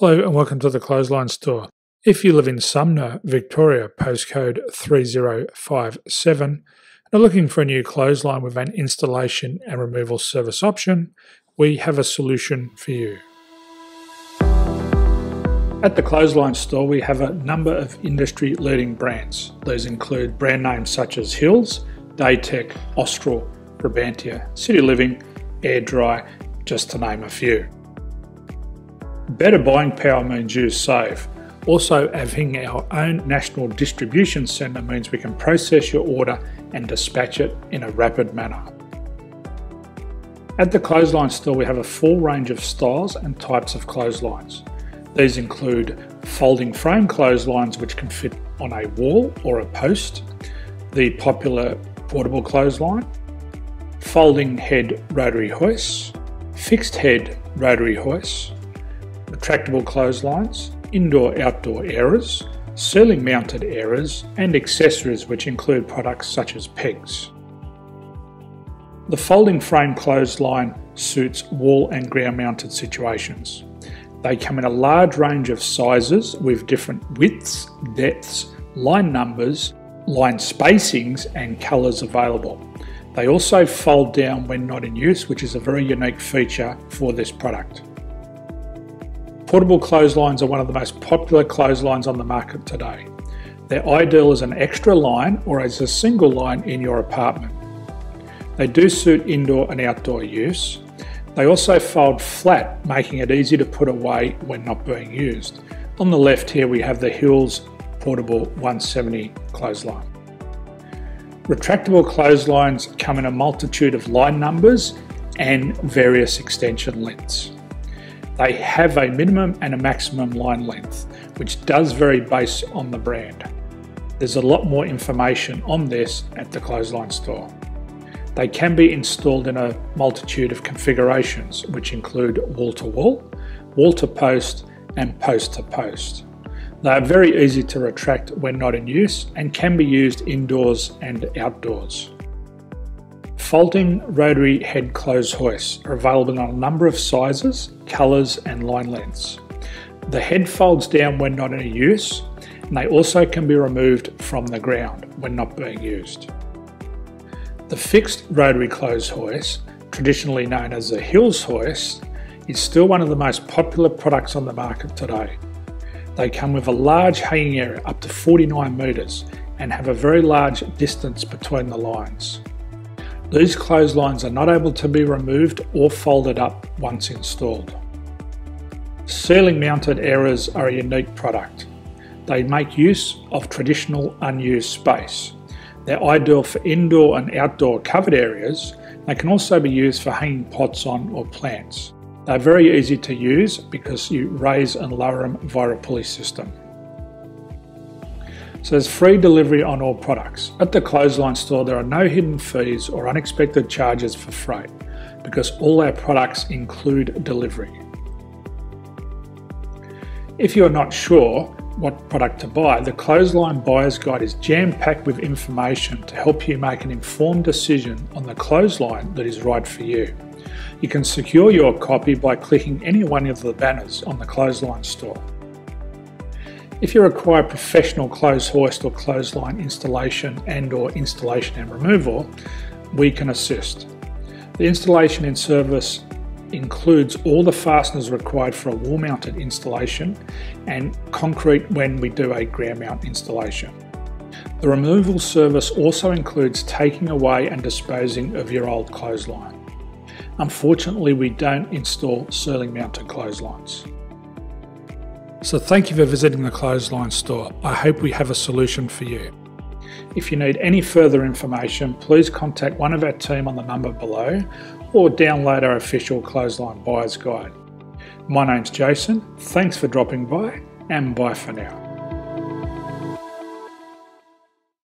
Hello and welcome to the Clothesline Store. If you live in Sumner, Victoria, postcode 3057, and are looking for a new clothesline with an installation and removal service option, we have a solution for you. At the Clothesline Store, we have a number of industry-leading brands. These include brand names such as Hills, Daytech, Austral, Brabantia, City Living, Air Dry, just to name a few. Better buying power means you save. Also, having our own national distribution centre means we can process your order and dispatch it in a rapid manner. At the Clothesline Store, we have a full range of styles and types of clotheslines. These include folding frame clotheslines which can fit on a wall or a post, the popular portable clothesline, folding head rotary hoists, fixed head rotary hoists, retractable clotheslines, indoor-outdoor airers, ceiling-mounted airers, and accessories which include products such as pegs. The folding frame clothesline suits wall and ground-mounted situations. They come in a large range of sizes with different widths, depths, line numbers, line spacings, and colours available. They also fold down when not in use, which is a very unique feature for this product. Portable clotheslines are one of the most popular clotheslines on the market today. They're ideal as an extra line or as a single line in your apartment. They do suit indoor and outdoor use. They also fold flat, making it easy to put away when not being used. On the left here we have the Hills Portable 170 clothesline. Retractable clotheslines come in a multitude of line numbers and various extension lengths. They have a minimum and a maximum line length, which does vary based on the brand. There's a lot more information on this at the Clothesline Store. They can be installed in a multitude of configurations, which include wall-to-wall, wall-to-post, and post-to-post. They are very easy to retract when not in use and can be used indoors and outdoors. Folding rotary head clothes hoists are available on a number of sizes, colours and line lengths. The head folds down when not in use, and they also can be removed from the ground when not being used. The fixed rotary clothes hoist, traditionally known as the Hills hoist, is still one of the most popular products on the market today. They come with a large hanging area up to 49 metres and have a very large distance between the lines. These clotheslines are not able to be removed or folded up once installed. Ceiling mounted airers are a unique product. They make use of traditional unused space. They're ideal for indoor and outdoor covered areas. They can also be used for hanging pots on or plants. They're very easy to use because you raise and lower them via a pulley system. So there's free delivery on all products. At the Clothesline Store, there are no hidden fees or unexpected charges for freight because all our products include delivery. If you're not sure what product to buy, the Clothesline Buyer's Guide is jam-packed with information to help you make an informed decision on the clothesline that is right for you. You can secure your copy by clicking any one of the banners on the Clothesline Store. If you require professional clothes hoist or clothesline installation and/or installation and removal, we can assist. The installation and service includes all the fasteners required for a wall-mounted installation and concrete when we do a ground mount installation. The removal service also includes taking away and disposing of your old clothesline. Unfortunately, we don't install ceiling-mounted clotheslines. So thank you for visiting the Clothesline Store. I hope we have a solution for you. If you need any further information, please contact one of our team on the number below or download our official Clothesline Buyer's Guide. My name's Jason, thanks for dropping by and bye for now.